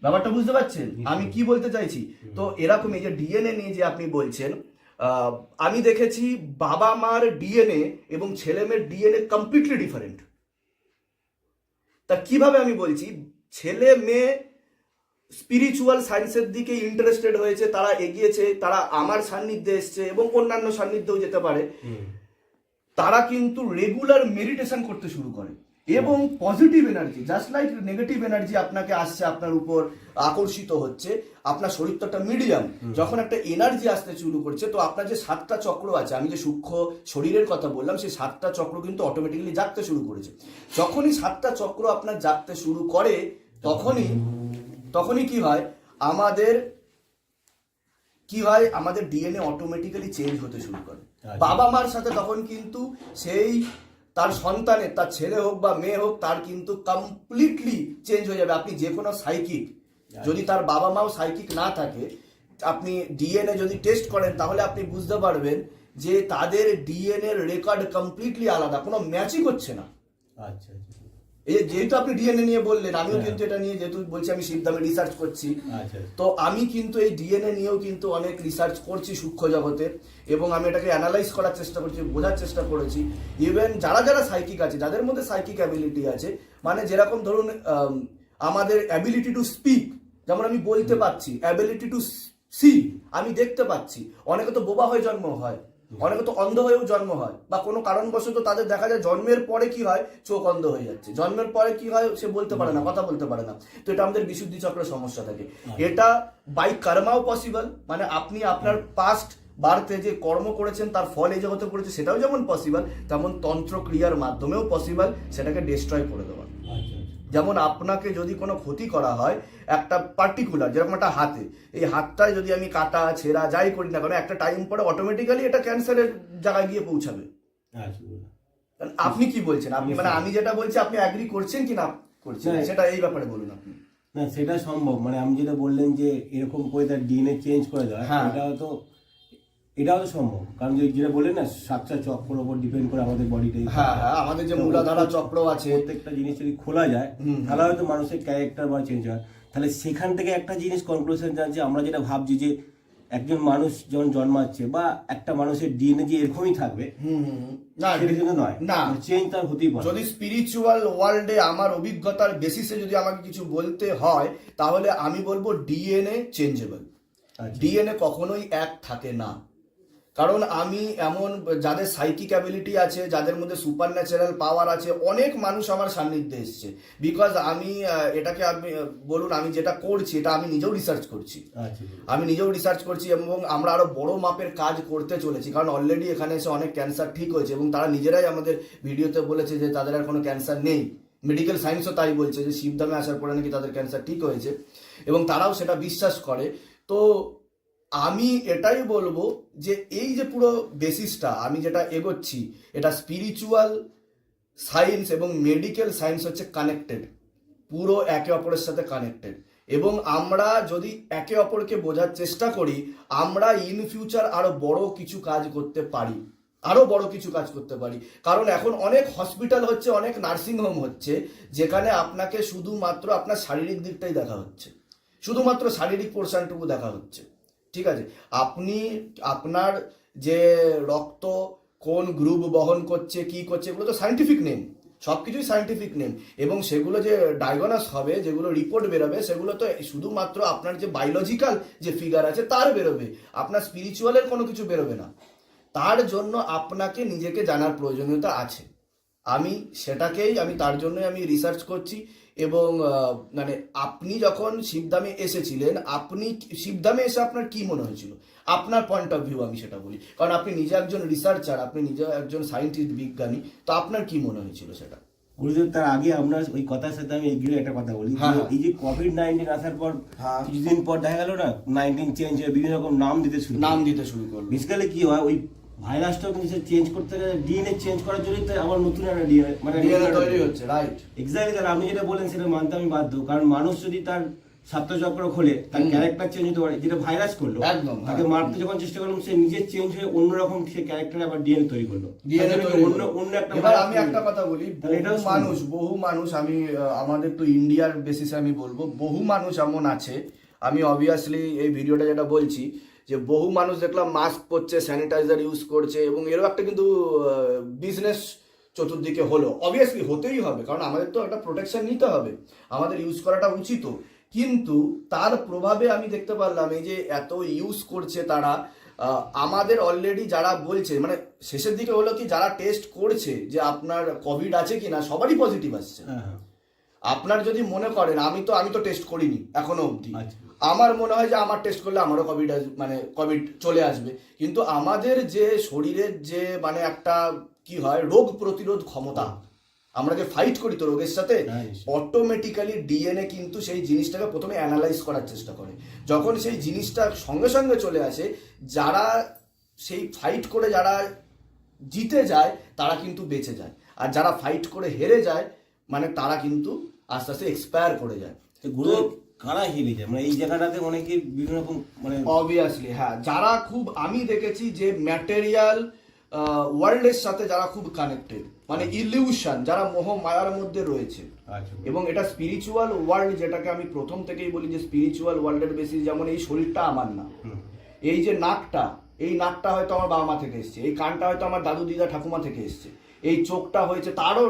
ব্যাপারটা বুঝতে পারছেন আমি কি বলতে চাইছি? তো এরকম এই যে ডিএনএ নিয়ে যে আপনি বলছেন, আমি দেখেছি বাবা মার ডিএনএ এবং ছেলে মেয়ের ডিএনএ কমপ্লিটলি ডিফারেন্ট। তা কিভাবে আমি বলছি, ছেলে মেয়ে স্পিরিচুয়াল সায়েন্সের দিকে ইন্টারেস্টেড হয়েছে, তারা এগিয়েছে, তারা আমার সান্নিধ্যে এসছে এবং অন্যান্য সান্নিধ্যেও যেতে পারে। তারা কিন্তু রেগুলার মেডিটেশন করতে শুরু করে, এবং positive energy, just like negative energy আপনাকে আসছে, আপনার উপর আকর্ষিত হচ্ছে। আপনার শরীর তো একটা মিডিয়াম, যখন একটা এনার্জি আসতে শুরু করছে, তো আপনার যে 7টা চক্র আছে, আমি যে সূক্ষ্ম শরীরের কথা বললাম, সেই 7টা চক্র কিন্তু অটোমেটিক্যালি জাগতে শুরু করেছে। যখনই 7টা চক্র আপনার জাগতে শুরু করে, তখনই কি হয়, আমাদের ডিএনএ অটোমেটিক্যালি চেঞ্জ হতে শুরু করে। বাবা মার সাথে তখন কিন্তু সেই তার সন্তানের, তার ছেলে হোক বা মেয়ে হোক, তার কিন্তু কমপ্লিটলি চেঞ্জ হয়ে যাবে। আপনি যে কোনো সাইকিক, যদি তার বাবা মাও সাইকিক না থাকে, আপনি ডিএনএ যদি টেস্ট করেন তাহলে আপনি বুঝতে পারবেন যে তাদের ডিএনএ রেকর্ড কমপ্লিটলি আলাদা, কোনো ম্যাচই করছে না। আচ্ছা, এই যেহেতু আপনি ডিএনএ নিয়ে বললেন, আমিও কিন্তু এটা নিয়ে যেহেতু বলছি আমি শিবধামে রিসার্চ করছি, তো আমি কিন্তু এই ডিএনএ নিয়েও কিন্তু অনেক রিসার্চ করছি সূক্ষ্ম জগতে, এবং আমি এটাকে অ্যানালাইজ করার চেষ্টা করছি, বোঝার চেষ্টা করেছি। ইভেন যারা যারা সাইকিক আছে, যাদের মধ্যে সাইকিক অ্যাবিলিটি আছে, মানে যেরকম ধরুন আমাদের অ্যাবিলিটি টু স্পিক, যেমন আমি বলতে পারছি, অ্যাবিলিটি টু সি, আমি দেখতে পাচ্ছি। অনেকে তো বোবা হয়ে জন্ম হয়, অনেকে তো অন্ধ হয়েও জন্ম হয়, বা কোনো কারণবশত তাদের দেখা যায় জন্মের পরে কি হয়, চোখ অন্ধ হয়ে যাচ্ছে, জন্মের পরে কি হয়, সে বলতে পারে না, কথা বলতে পারে না। তো এটা আমাদের বিশুদ্ধি চক্রের সমস্যা থাকে। এটা বাই কর্মাও পসিবল, মানে আপনি আপনার পাস্ট বার্থে যে কর্ম করেছেন তার ফল এই জগতে করেছে, সেটাও যেমন পসিবল, তেমন তন্ত্র ক্রিয়ার মাধ্যমেও পসিবল সেটাকে ডিস্ট্রয় করে দেওয়া। যেমন আপনাকে যদি কোনো ক্ষতি করা হয় একটা পার্টিকুলার, যেরকম একটা হাতে, এই হাতটায় যদি আমি কাটা ছেঁড়া যাই করি না কেন, একটা টাইম পরে অটোমেটিক্যালি এটা ক্যান্সারের জায়গায় গিয়ে পৌঁছাবে। আপনি কি বলছেন? আপনি মানে আমি যেটা বলছি আপনি অ্যাগ্রি করছেন কি না করছেন, সেটা এই ব্যাপারে বলুন আপনি। না, সেটা সম্ভব, মানে আমি যেটা বললেন যে এরকম করে তার ডিএনএ চেঞ্জ করে দেওয়া, এটাও তো সম্ভব, কারণ যেটা বললেন না, সাতটা চক্রের উপর ডিপেন্ড করে আমাদের বডিটাই। হ্যাঁ, আমাদের যে মূলাধারা চক্র আছে, প্রত্যেকটা জিনিস যদি খোলা যায় তাহলে হয়তো মানুষের ক্যারেক্টার বা চেঞ্জ হয়। তাহলে সেখান থেকে একটা জিনিস কনক্লুশন জানছি, আমরা যেটা ভাবছি যে একজন মানুষ যখন জন্মাচ্ছে বা একটা মানুষের ডিএনএ যে এরকমই থাকবে, না, সেটা কিন্তু নয়, না, চেঞ্জ তার হতেই পারে। যদি স্পিরিচুয়াল ওয়ার্ল্ডে আমার অভিজ্ঞতার বেসিসে যদি আমাকে কিছু বলতে হয়, তাহলে আমি বলবো ডিএনএ চেঞ্জেবল। ডিএনএ কখনোই এক থাকে না, কারণ আমি এমন যাদের সাইকিক অ্যাবিলিটি আছে, যাদের মধ্যে সুপার ন্যাচারাল পাওয়ার আছে, অনেক মানুষ আমার সান্নিধ্যে এসছে। বিকজ আমি এটাকে আপনি বলুন, আমি যেটা করছি এটা আমি নিজেও রিসার্চ করছি, এবং আমরা আরো বড় মাপের কাজ করতে চলেছি। কারণ অলরেডি এখানে এসে অনেক ক্যান্সার ঠিক হয়েছে, এবং তারা নিজেরাই আমাদের ভিডিওতে বলেছে যে তাদের আর কোনো ক্যান্সার নেই। মেডিকেল সায়েন্সও তাই বলছে যে শিবধামে আসার পরে নাকি তাদের ক্যান্সার ঠিক হয়েছে, এবং তারাও সেটা বিশ্বাস করে। তো আমি এটাই বলবো যে এই যে পুরো বেসিসটা আমি যেটা এগোচ্ছি, এটা স্পিরিচুয়াল সায়েন্স এবং মেডিকেল সায়েন্স হচ্ছে কানেক্টেড, পুরো একে অপরের সাথে কানেক্টেড। এবং আমরা যদি একে অপরকে বোঝার চেষ্টা করি, আমরা ইন ফিউচার আরো বড় কিছু কাজ করতে পারি, কারণ এখন অনেক হসপিটাল হচ্ছে, অনেক নার্সিং হোম হচ্ছে, যেখানে আপনাকে শুধুমাত্র আপনার শারীরিক দিকটাই দেখা হচ্ছে, শুধুমাত্র শারীরিক পোর্শনটুকু দেখা হচ্ছে। ঠিক আছে, আপনি আপনার যে রক্ত কোন গ্রুপ বহন করছে, কি করছে, এগুলো তো সায়েন্টিফিক নেম, সবকিছুই সায়েন্টিফিক নেম, এবং সেগুলো যে ডায়াগনোস হবে, যেগুলো রিপোর্ট বেরোবে, সেগুলো তো শুধুমাত্র আপনার যে বায়োলজিক্যাল যে ফিগার আছে তার বেরোবে, আপনার স্পিরিচুয়ালের কোনো কিছু বেরোবে না। তার জন্য আপনাকে নিজেকে জানার প্রয়োজনীয়তা আছে। আমি তার জন্যই আমি রিসার্চ করছি। এবং মানে আপনি যখন শিবধামে এসেছিলেন, আপনি শিবধামে এসে আপনার কি মনে হয়েছিল, আপনার পয়েন্ট অফ ভিউ আমি সেটা বলি, কারণ আপনি নিজে একজন রিসার্চার, আপনি নিজে একজন সায়েন্টিস্ট, বিজ্ঞানী, তো আপনার কি মনে হয়েছিল সেটা? গুরুদেব, তার আগে আপনার ওই কথার সাথে আমি এগিয়ে একটা কথা বলি। এই যে কোভিড-19 আসার পর কিছুদিন পর দেখা গেল না, 19 চেঞ্জ হয়ে বিভিন্ন রকম নাম দিতে শুরু করলো। বেসিক্যালি কি হয়, ওই ভাইরাসটাও কিন্তু চেঞ্জ করতে গেলে ডিএনএ চেঞ্জ করার জন্যই তো আবার নতুন একটা ডিএনএ তৈরি হচ্ছে, রাইট? এক্স্যাক্টলি। তাহলে আপনি যেটা বলেন সেটা মানতে আমি বাধ্য, কারণ মানুষ যদি তার সাপ্তচক্র খোলে, তার ক্যারেক্টার চেঞ্জ হতে পারে। যেটা ভাইরাস করলো, তাকে মারতে যখন চেষ্টা করলাম, সে নিজের চেঞ্জ হয়ে অন্যরকম সে ক্যারেক্টার আবার ডিএনএ তৈরি করলো, অন্য একটা। এবার আমি একটা কথা বলি, বহু মানুষ আমি আমাদের তো ইন্ডিয়ার বেসিসে আমি বলবো, বহু মানুষ এমন আছে, আমি অবভিয়াসলি এই ভিডিওটা যেটা বলছি, যে বহু মানুষ দেখলাম মাস্ক পরছে, স্যানিটাইজার ইউজ করছে, এবং এরও একটা কিন্তু বিজনেস চতুর্দিকে হলো। অবভিয়াসলি হতেই হবে, কারণ আমাদের তো একটা প্রোটেকশন নিতে হবে, আমাদের ইউজ করাটা উচিত। কিন্তু তার প্রভাবে আমি দেখতে পারলাম এই যে এত ইউজ করছে তারা, আমাদের অলরেডি যারা বলছে, মানে শেষের দিকে হলো কি, যারা টেস্ট করছে যে আপনার কোভিড আছে কিনা, সবারই পজিটিভ আসছে। আপনার যদি মনে করেন, আমি তো টেস্ট করিনি এখনো অবধি, আমার মনে হয় যে আমার টেস্ট করলে আমারও কোভিড চলে আসবে, কিন্তু আমাদের যে শরীরের যে মানে একটা কি হয়, রোগ প্রতিরোধ ক্ষমতা, আমরা যে ফাইট করি তো রোগের সাথে, অটোমেটিক্যালি ডিএনএ কিন্তু সেই জিনিসটাকে প্রথমে অ্যানালাইজ করার চেষ্টা করে। যখন সেই জিনিসটা সঙ্গে সঙ্গে চলে আসে, যারা সেই ফাইট করে যারা জিতে যায় তারা কিন্তু বেঁচে যায়, আর যারা ফাইট করে হেরে যায় মানে তারা কিন্তু আস্তে আস্তে এক্সপায়ার করে যায়। গুরুদেব কারা হেরে যায় মানে এই জায়গাটাতে অনেকে বিভিন্ন রকম মানে অবভিয়াসলি হ্যাঁ, যারা খুব আমি দেখেছি যে ম্যাটেরিয়াল ওয়ার্ল্ডের সাথে যারা খুব কানেক্টেড, মানে ইলিউশন, যারা মোহ মায়ার মধ্যে রয়েছে। এবং এটা স্পিরিচুয়াল ওয়ার্ল্ড, যেটাকে আমি প্রথম থেকেই বলি যে স্পিরিচুয়াল ওয়ার্ল্ডের বেসিস, যেমন এই শরীরটা আমার না, এই যে নাকটা, এই নাকটা হয়তো আমার বাবা মা থেকে এসছে, এই কানটা হয়তো আমার দাদু দিদা ঠাকুমা থেকে এসছে, এই চোখটা হয়েছে তারও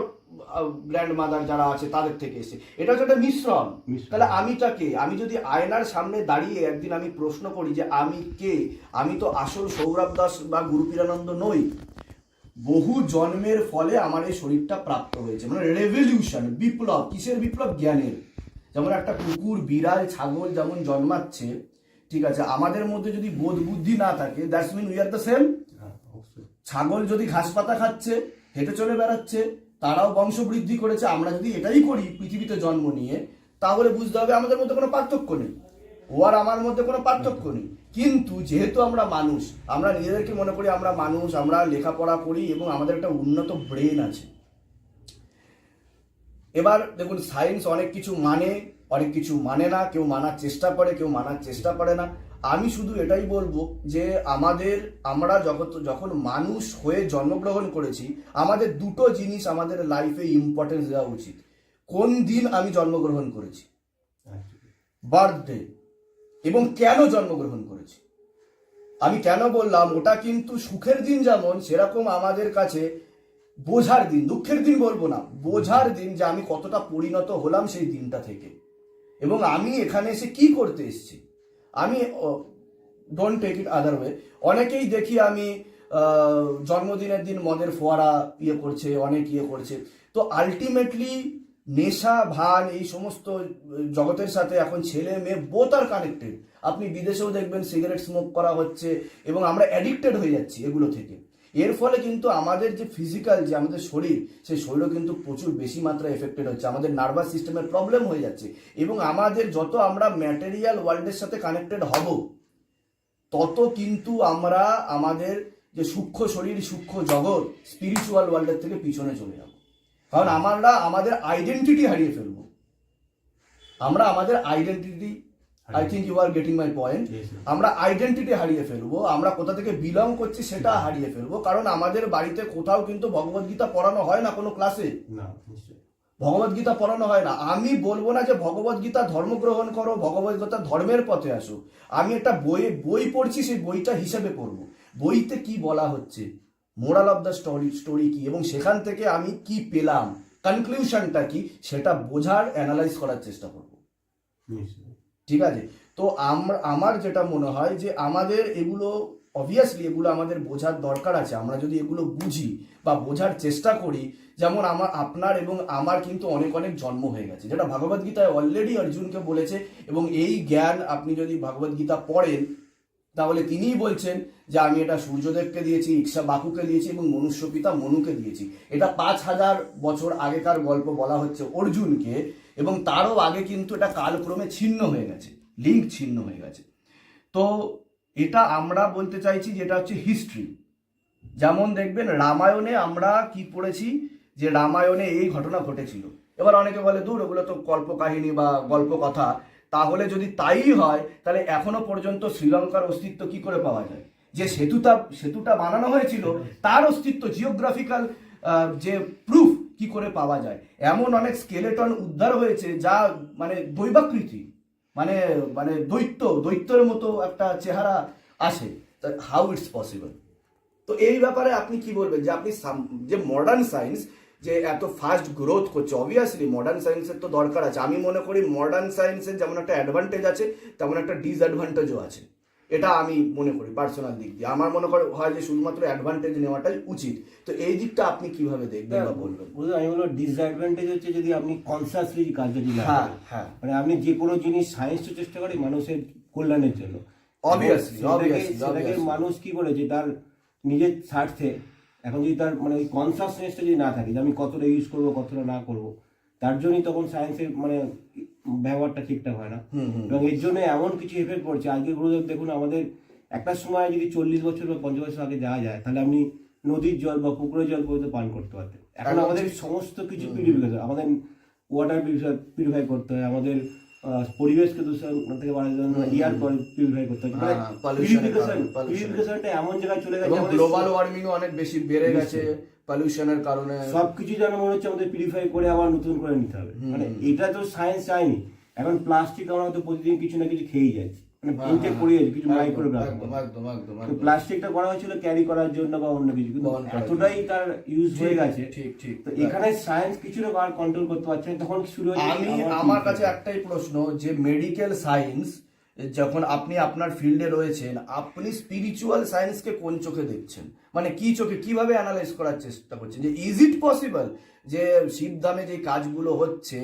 গ্র্যান্ড মাদার যারা আছে তাদের থেকে এসছে। এটা হচ্ছে একটা মিশ্রণ। তাহলে আমিটা কে? আমি যদি আয়নার সামনে দাঁড়িয়ে একদিন আমি প্রশ্ন করি যে আমি কে, আমি তো আসল সৌরভ দাস বা গুরুপীরানন্দ নই। বহু জন্মের ফলে আমার এই শরীরটা প্রাপ্ত হয়েছে, মানে রেভলিউশন, বিপ্লব। কিসের বিপ্লব? জ্ঞানের। যেমন একটা কুকুর, বিড়াল, ছাগল যেমন জন্মাচ্ছে, ঠিক আছে, আমাদের মধ্যে যদি বোধ বুদ্ধি না থাকে, that's mean we are the same. ছাগল যদি ঘাস পাতা খাচ্ছে, হেঁটে চলে বেড়াচ্ছে, তারাও বংশ বৃদ্ধি করেছে। আমরা যদি এটাই করি পৃথিবীতে জন্ম নিয়ে, তাহলে বুঝতে হবে আমাদের মধ্যে কোনো পার্থক্য নেই, ও আর আমার মধ্যে কোনো পার্থক্য নেই। কিন্তু যেহেতু আমরা মানুষ, আমরা নিজেদেরকে মনে করি আমরা মানুষ, আমরা লেখাপড়া করি এবং আমাদের একটা উন্নত ব্রেন আছে। এবার দেখুন, সায়েন্স অনেক কিছু মানে, অনেক কিছু মানে না, কেউ মানার চেষ্টা করে, কেউ মানার চেষ্টা করে না। আমি শুধু এটাই বলবো যে আমরা যখন মানুষ হয়ে জন্মগ্রহণ করেছি, আমাদের দুটো জিনিস আমাদের লাইফে ইম্পর্টেন্স দেওয়া উচিত। কোন দিন আমি জন্মগ্রহণ করেছি, বার্থডে, এবং কেন জন্মগ্রহণ করেছি। আমি কেন বললাম ওটা কিন্তু সুখের দিন যেমন, সেরকম আমাদের কাছে বোঝার দিন, দুঃখের দিন বলবো না, বোঝার দিন, যে আমি কতটা পরিণত হলাম সেই দিনটা থেকে, এবং আমি এখানে এসে কি করতে এসেছি। আমি don't take it other way. অনেকেই দেখি আমি জন্মদিনের দিন মদের ফোয়ারা করছে, অনেক করছে। তো আলটিমেটলি নেশা, ভান, এই সমস্ত জগতের সাথে এখন ছেলে মেয়ে বোথ আর কানেক্টেড। আপনি বিদেশেও দেখবেন সিগারেট স্মোক করা হচ্ছে, এবং আমরা অ্যাডিক্টেড হয়ে যাচ্ছি এগুলো থেকে। এর ফলে কিন্তু আমাদের যে ফিজিক্যাল, যে আমাদের শরীর, সেই শরীরও কিন্তু প্রচুর বেশি মাত্রায় এফেক্টেড হচ্ছে। আমাদের নার্ভাস সিস্টেমের প্রবলেম হয়ে যাচ্ছে, এবং আমাদের যত আমরা ম্যাটেরিয়াল ওয়ার্ল্ডের সাথে কানেক্টেড হব, তত কিন্তু আমরা আমাদের যে সূক্ষ্ম শরীর, সূক্ষ্ম জগৎ, স্পিরিচুয়াল ওয়ার্ল্ডের থেকে পিছনে চলে যাব। কারণ আমরা আমাদের আইডেন্টিটি হারিয়ে ফেলবো। আমরা আমাদের identity, I think you are getting my point, আমরা আইডেন্টিটি হারিয়ে ফেলবো, আমরা কোথা থেকে বিলং করছি সেটা হারিয়ে ফেলবো। কারণ আমাদের বাড়িতে কোথাও কিন্তু ভগবদ্গীতা পড়ানো হয় না, কোনো ক্লাসে ভগবদ্গীতা পড়ানো হয় না। আমি বলবো না যে ভগবদ্গীতা ধর্ম গ্রহণ করো, ভগবদ্গীতা ধর্মের পথে আসো। আমি একটা বই পড়ছি, সেই বইটা হিসেবে পড়বো, বইতে কি বলা হচ্ছে, মোরাল অফ দ্য স্টোরি কি, এবং সেখান থেকে আমি কি পেলাম, কনক্লুশনটা কি, সেটা বোঝার, অ্যানালাইজ করার চেষ্টা করবো। ঠিক আছে? তো আমার যেটা মনে হয় যে আমাদের এগুলো অবভিয়াসলি এগুলো আমাদের বোঝার দরকার আছে। আমরা যদি এগুলো বুঝি বা বোঝার চেষ্টা করি, যেমন আপনার এবং আমার কিন্তু অনেক অনেক জন্ম হয়ে গেছে, যেটা ভগবদ্গীতায় অলরেডি অর্জুনকে বলেছে। এবং এই জ্ঞান আপনি যদি ভগবদ্গীতা পড়েন, তাহলে তিনিই বলছেন যে আমি এটা সূর্যদেবকে দিয়েছি, ইক্ষ্বাকুকে দিয়েছি, এবং মনুষ্য পিতা মনুকে দিয়েছি। এটা 5000 বছর আগেকার গল্প বলা হচ্ছে অর্জুনকে, এবং তারও আগে কিন্তু এটা কালক্রমে ছিন্ন হয়ে গেছে, লিঙ্ক ছিন্ন হয়ে গেছে। তো এটা আমরা বলতে চাইছি যে এটা হচ্ছে হিস্ট্রি। যেমন দেখবেন রামায়ণে আমরা কি পড়েছি, যে রামায়ণে এই ঘটনা ঘটেছিল। এবার অনেকে বলে দূর, ওগুলো তো কল্পকাহিনী বা গল্প কথা। তাহলে যদি তাই হয়, তাহলে এখনো পর্যন্ত শ্রীলঙ্কার অস্তিত্ব কি করে পাওয়া যায়? যে সেতুটা বানানো হয়েছিল, তার অস্তিত্ব, জিওগ্রাফিক্যাল যে প্রুফ কি করে পাওয়া যায়? এমন অনেক স্কেলেটন উদ্ধার হয়েছে যা মানে দৈবাকৃতি, মানে মানে দৈত্যের মতো একটা চেহারা আসে। How it's possible? তো এই ব্যাপারে আপনি কি বলবেন, যে আপনি যে মডার্ন সায়েন্স যে এত ফাস্ট গ্রোথ করছে, অবভিয়াসলি মডার্ন সায়েন্সের তো দরকার আছে। আমি মনে করি মডার্ন সায়েন্সের যেমন একটা অ্যাডভান্টেজ আছে, তেমন একটা ডিসঅ্যাডভান্টেজও আছে। এটা আমি মনে করি পার্সোনাল দিক দিয়ে। আমার মনে হয় যে শুধুমাত্র অ্যাডভান্টেজ নেওয়াটাই উচিত। তো এই দিকটা আপনি কিভাবে দেখবেন বা বলবেন? আমি বলবো ডিসঅ্যাডভান্টেজ হচ্ছে যদি আপনি কনসিয়াসলি কাজটা যদি না করেন। মানে আপনি যে কোনো জিনিস সায়েন্সের চেষ্টা করে মানুষের কল্যাণের জন্য, অবভিয়াসলি মানুষ কি করেছে তার নিজের স্বার্থে, এখন যদি তার মানে ওই কনসাসনেসটা যদি না থাকে যে আমি কতটা ইউজ করবো কতটা না করবো, তার জন্যই তখন সায়েন্সের মানে ব্যবহারটা ঠিকঠাক হয় না। এবং এর জন্য এমন কিছু এফেক্ট পড়ছে। আজকে গুরুদেব দেখুন, আমাদের একটা সময় যদি 40 বছর বা 50 বছর আগে যাওয়া যায়, তাহলে আপনি নদীর জল বা পুকুরের জল পর্যন্ত পান করতে পারতেন। এখন আমাদের সমস্ত কিছু পিউরিফিকেশন, আমাদের ওয়াটার পিউরিফাই করতে হয়, আমাদের পরিবেশকে দূষণ থেকে বাড়ানোর জন্য এয়ার পিউরিফাই করতে হয়। পিউরিফিকেশনটা এমন জায়গায় চলে গেছে, গ্লোবাল ওয়ার্মিং অনেক বেশি বেড়ে গেছে পলিউশনের কারণে। সবকিছু যেন মনে হচ্ছে আমাদের পিউরিফাই করে আবার নতুন করে নিতে হবে। মানে এটা তো সায়েন্স চাইনি। এখন প্লাস্টিক আমরা তো প্রতিদিন কিছু না কিছু খেয়েই যাচ্ছি, মানে ইনটেক করে যাচ্ছি কিছু মাইক্রোগ্রাম। প্লাস্টিকটা করা হয়েছিল ক্যারি করার জন্য বা অন্য কিছু, কিন্তু এতটাই তার ইউজ হয়ে গেছে। ঠিক ঠিক। তো এখানে সায়েন্স কিছুটা আর কন্ট্রোল করতে পারছে না, তখন শুরু হয়েছে। আমার কাছে একটাই প্রশ্ন, যে মেডিকেল সায়েন্স যখন আপনি আপনার ফিল্ডে রয়েছেন, আপনি স্পিরিচুয়াল সায়েন্সকে কোন চোখে দেখছেন? মানে কি চোখে, কিভাবে অ্যানালাইজ করার চেষ্টা করছেন যে ইজ ইট পসিবল যে শিবধামে যে কাজগুলো হচ্ছে,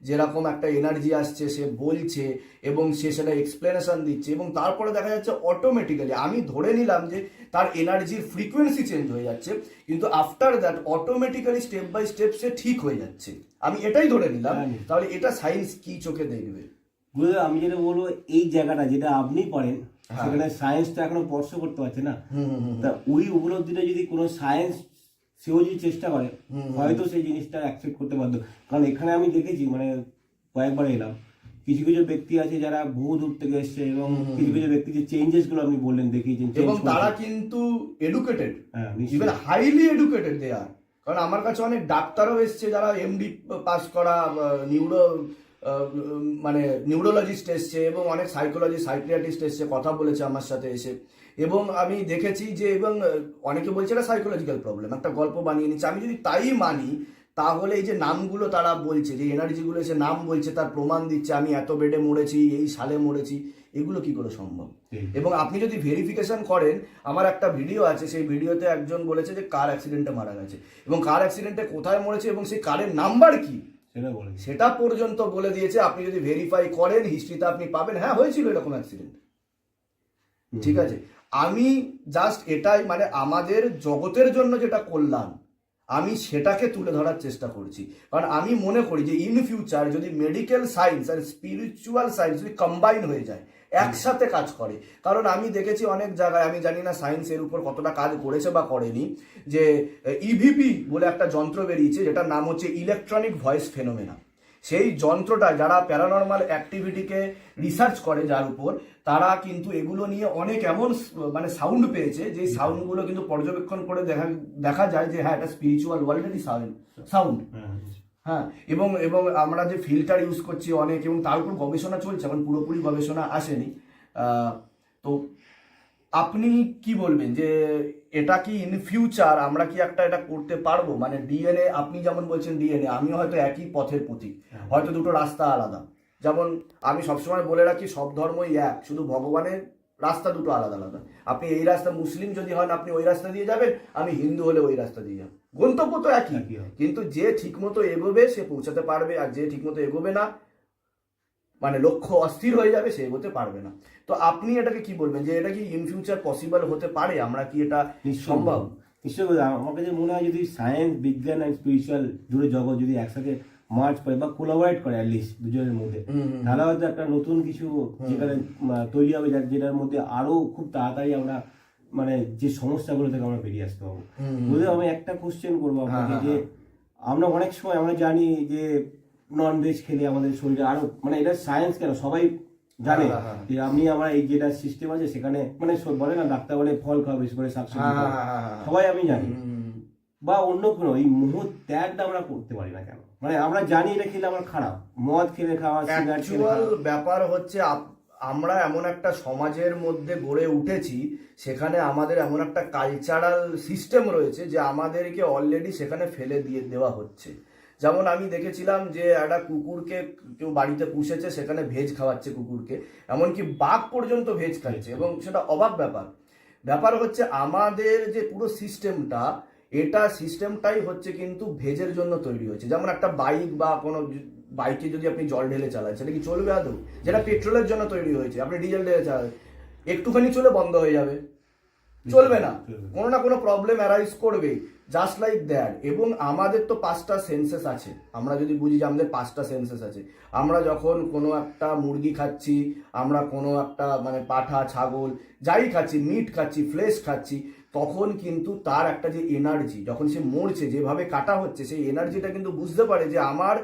যেরকম একটা এনার্জি আসছে, সে বলছে এবং সে সেটা এক্সপ্লেনেশন দিচ্ছে, এবং তারপরে দেখা যাচ্ছে অটোমেটিক্যালি, আমি ধরে নিলাম যে তার এনার্জির ফ্রিকোয়েন্সি চেঞ্জ হয়ে যাচ্ছে, কিন্তু after that automatically step by step সে ঠিক হয়ে যাচ্ছে, আমি এটাই ধরে নিলাম। তাহলে এটা সায়েন্স কি চোখে দেখবে? আমি যেটা বলবো, এই জায়গাটা যেটা আপনি পড়েন সেখানে সায়েন্স তো এখনো স্পর্শ করতে পারছে না। তা ওই উপলব্ধিটা যদি কোনো সায়েন্স সেও যদি চেষ্টা করে, হয়তো সেই জিনিসটা অ্যাকসেপ্ট করতে বাধ্য। কারণ এখানে আমি দেখেছি, মানে কয়েকবার এলাম, কিছু কিছু ব্যক্তি আছে যারা বহু দূর থেকে এসছে, এবং কিছু কিছু ব্যক্তি যে চেঞ্জেস গুলো আপনি বললেন দেখিয়েছেন, এবং তারা কিন্তু এডুকেটেড, ইভেন হাইলি এডুকেটেড দে আর। কারণ আমার কাছে অনেক ডাক্তারও এসছে যারা এমডি পাস করা, মানে নিউরোলজিস্ট এসছে, এবং অনেক সাইকিয়াট্রিস্ট এসছে, কথা বলেছে আমার সাথে এসে। এবং আমি দেখেছি যে, এবং অনেকে বলছে এটা সাইকোলজিক্যাল প্রবলেম, একটা গল্প বানিয়ে নিচ্ছে। আমি যদি তাই মানি, তাহলে এই যে নামগুলো তারা বলছে, যে এনার্জিগুলো এসে নাম বলছে, তার প্রমাণ দিচ্ছে, আমি এত বেডে মরেছি, এই সালে মরেছি, এগুলো কি করে সম্ভব? এবং আপনি যদি ভেরিফিকেশন করেন, আমার একটা ভিডিও আছে, সেই ভিডিওতে একজন বলেছে যে কার অ্যাক্সিডেন্টে মারা গেছে, এবং কার অ্যাক্সিডেন্টে কোথায় মরেছে এবং সেই কারের নাম্বার কি সেটা পর্যন্ত বলে দিয়েছে। আপনি যদি ভেরিফাই করেন, হিস্ট্রিতে আপনি পাবেন, হ্যাঁ হয়েছিল এরকম অ্যাক্সিডেন্ট। ঠিক আছে, আমি জাস্ট এটাই, মানে আমাদের জগতের জন্য যেটা করলাম, আমি সেটাকে তুলে ধরার চেষ্টা করছি। কারণ আমি মনে করি যে ইন ফিউচার যদি মেডিকেল সায়েন্স আর স্পিরিচুয়াল সায়েন্স যদি কম্বাইন হয়ে যায়, একসাথে কাজ করে। কারণ আমি দেখেছি অনেক জায়গায়, আমি জানি না সায়েন্স এর উপর কতটা কাজ করেছে বা করেনি, যে ইভিপি বলে একটা যন্ত্র বেরিয়েছে, যেটার নাম হচ্ছে ইলেকট্রনিক ভয়েস ফেনোমেনা। সেই যন্ত্রটা যারা প্যারানর্মাল অ্যাক্টিভিটিকে রিসার্চ করে, যার উপর, তারা কিন্তু এগুলো নিয়ে অনেক এমন মানে সাউন্ড পেয়েছে, যে সাউন্ডগুলো কিন্তু পর্যবেক্ষণ করে দেখা যায় যে হ্যাঁ, এটা স্পিরিচুয়াল ওয়ার্ল্ডেরই সাউন্ড। হ্যাঁ, এবং আমরা যে ফিল্টার ইউজ করছি অনেক, এবং তার উপর গবেষণা চলছে, এখন পুরোপুরি গবেষণা আসেনি। তো আপনি কি বলবেন যে এটা কি ইন ফিউচার আমরা কি একটা এটা করতে পারবো? মানে ডিএনএ, আপনি যেমন বলছেন ডিএনএ, আমি হয়তো একই পথের প্রতীক, হয়তো দুটো রাস্তা আলাদা। যেমন আমি সবসময় বলে রাখি, সব ধর্মই এক, শুধু ভগবানের রাস্তা দুটো আলাদা আলাদা। আপনি এই রাস্তা, মুসলিম যদি হন আপনি ওই রাস্তা দিয়ে যাবেন, আমি হিন্দু হলে ওই রাস্তা দিয়ে যাব, গন্তব্য তো একই। কিন্তু যে ঠিক মতো এগোবে সে পৌঁছাতে পারবে, আর যে ঠিক মতো এগোবে না, মানে লক্ষ্য অস্থির হয়ে যাবে, সে এগোতে পারবে না। তো আপনি এটাকে কি বলবেন, যে এটা কি ইন ফিউচার পসিবল হতে পারে? আমরা কি এটা সম্ভব? নিশ্চয়ই। আমার কাছে মনে হয় যদি সায়েন্স, বিজ্ঞান আর স্পিরিচুয়াল জুড়ে জগৎ যদি একসাথে মার্চ করে বা কোলাবোরেট করে অ্যাটলিস্ট দুজনের মধ্যে, তাহলে হয়তো একটা নতুন কিছু যেখানে তৈরি হবে, যেটার মধ্যে আরো খুব তাড়াতাড়ি আমরা মানে যে সমস্যাগুলো থেকে আমরা বেরিয়ে আসতে পারবো। বুঝলে, আমি একটা কোশ্চেন করবো আপনাকে, যে আমরা অনেক সময় আমরা জানি যে নন ভেজ খেলে আমাদের শরীরে আরো, মানে এটা সায়েন্স কেন সবাই জানে যে আমার এই যেটা সিস্টেম আছে সেখানে, মানে বলে না ডাক্তার বলে ফল খাওয়া বেশি করে, শাকসবজি সবাই আমি জানি, বা অন্য কোনো এই মোহ ত্যাগটা আমরা করতে পারি না কেন? মানে আমরা জানি এটা খেলে আমার খারাপ, মদ খেলে খাওয়া, সিগারেট খেলে খাওয়া। ব্যাপার হচ্ছে আমরা এমন একটা সমাজের মধ্যে গড়ে উঠেছি, সেখানে আমাদের এমন একটা কালচারাল সিস্টেম রয়েছে যে আমাদেরকে অলরেডি সেখানে ফেলে দিয়ে দেওয়া হচ্ছে। যেমন আমি দেখেছিলাম যে একটা কুকুরকে কেউ বাড়িতে পুষেছে, সেখানে ভেজ খাওয়াচ্ছে কুকুরকে, এমনকি বাঘ পর্যন্ত ভেজ খাচ্ছে, এবং সেটা অবাক ব্যাপার। ব্যাপার হচ্ছে আমাদের যে পুরো সিস্টেমটা, এটা সিস্টেমটাই হচ্ছে কিন্তু ভেজের জন্য তৈরি হয়েছে। যেমন একটা বাইক বা কোনো বাইকে যদি আপনি জল ঢেলে চালান, সেটা কি চলবে আদৌ? যেটা পেট্রোলের জন্য তৈরি হয়েছে, আপনি ডিজেল ঢেলে চালান, একটুখানি চলে বন্ধ হয়ে যাবে, চলবে না, কোনো না কোনো প্রবলেম অ্যারাইজ করবে, জাস্ট লাইক দ্যাট। এবং আমাদের তো 5টা সেন্সেস আছে, আমরা যদি বুঝি যে আমাদের 5টা সেন্সেস আছে। আমরা যখন কোনো একটা মুরগি খাচ্ছি, আমরা কোনো একটা মানে পাঠা, ছাগল যাই খাচ্ছি, মিট খাচ্ছি, ফ্লেশ খাচ্ছি, তখন কিন্তু তার একটা যে এনার্জি, যখন সে মরছে, যেভাবে কাটা হচ্ছে, সেই এনার্জিটা কিন্তু বুঝতে পারে যে আমার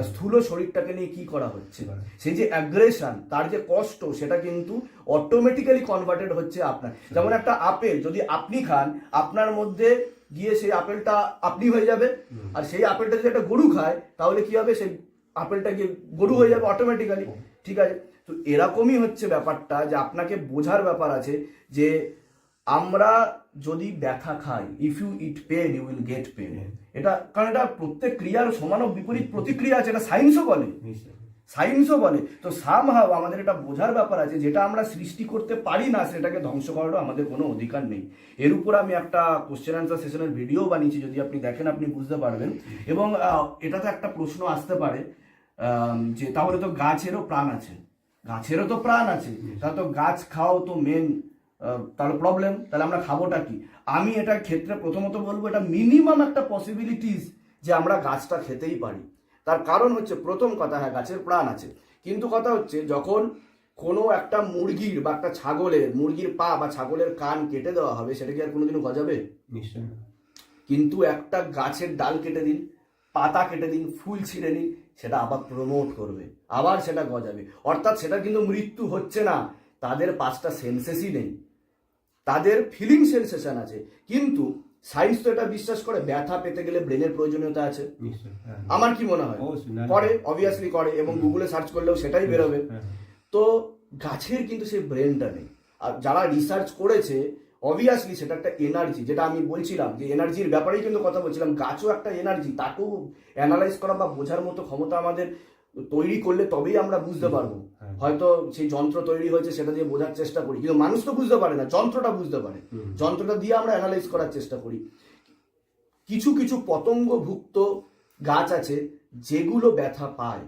স্থূল শরীরটাকে নিয়ে কি করা হচ্ছে। সেই যে অ্যাগ্রেশন, তার যে কষ্ট, সেটা কিন্তু অটোমেটিক্যালি কনভার্টেড হচ্ছে আপনার। যেমন একটা আপেল যদি আপনি খান, আপনার মধ্যে গিয়ে সেই আপেলটা আপনি হয়ে যাবে, আর সেই আপেলটা যদি একটা গরু খায় তাহলে কি হবে, সেই আপেলটা গিয়ে গরু হয়ে যাবে অটোমেটিক্যালি। ঠিক আছে, তো এরকমই হচ্ছে ব্যাপারটা, যে আপনাকে বোঝার ব্যাপার আছে যে আমরা যদি ব্যথা খাই, if you eat pain you will get pain. এটা কারণ এটা প্রত্যেক ক্রিয়ার সমান ও বিপরীত প্রতিক্রিয়া আছে, এটা সায়েন্সও বলে। তো সামহাও আমাদের এটা বোঝার ব্যাপার আছে, যেটা আমরা সৃষ্টি করতে পারি না সেটাকে ধ্বংস করারও আমাদের কোনো অধিকার নেই। এর উপর আমি একটা কোশ্চেন আনসার সেশনের ভিডিও বানিয়েছি, যদি আপনি দেখেন আপনি বুঝতে পারবেন। এবং এটাতে একটা প্রশ্ন আসতে পারে যে তাহলে তো গাছেরও প্রাণ আছে, তাহলে তো গাছ খাও তো মেন, তাহলে প্রবলেম, তাহলে আমরা খাবোটা কি? আমি এটার ক্ষেত্রে প্রথমত বলবো এটা মিনিমাম একটা পসিবিলিটিস যে আমরা গাছটা খেতেই পারি। তার কারণ হচ্ছে, প্রথম কথা, হ্যাঁ গাছের প্রাণ আছে, কিন্তু কথা হচ্ছে যখন কোনো একটা মুরগির বা একটা মুরগির পা বা ছাগলের কান কেটে দেওয়া হবে, সেটা কি আর কোনোদিনও গজাবে? নিশ্চয়। কিন্তু একটা গাছের ডাল কেটে দিন, পাতা কেটে দিন, ফুল ছিঁড়ে নিন, সেটা আবার প্রমোট করবে, আবার সেটা গজাবে। অর্থাৎ সেটা কিন্তু মৃত্যু হচ্ছে না, তাদের 5টা সেন্সেসই নেই, তাদের ফিলিং সেন্সেশন আছে। কিন্তু সায়েন্স তো এটা বিশ্বাস করে ব্যথা পেতে গেলে ব্রেনের প্রয়োজনীয়তা আছে। আমার কি মনে হয় করে, অবভিয়াসলি করে, এবং গুগলে সার্চ করলেও সেটাই বেরোবে। তো গাছের কিন্তু সেই ব্রেনটা নেই। আর যারা রিসার্চ করেছে, অবভিয়াসলি সেটা একটা এনার্জি, যেটা আমি বলছিলাম যে এনার্জির ব্যাপারেই কিন্তু কথা বলছিলাম, গাছও একটা এনার্জি, তাকেও অ্যানালাইজ করা বা বোঝার মতো ক্ষমতা আমাদের তৈরি করলে তবেই আমরা বুঝতে পারবো। হয়তো সেই যন্ত্র তৈরি হয়েছে, সেটা দিয়ে বোঝার চেষ্টা করি, কিন্তু মানুষ তো বুঝতে পারে না, যন্ত্রটা বুঝতে পারে, যন্ত্রটা দিয়ে আমরা অ্যানালাইজ করার চেষ্টা করি। কিছু কিছু পতঙ্গভুক্ত গাছ আছে যেগুলো ব্যথা পায়,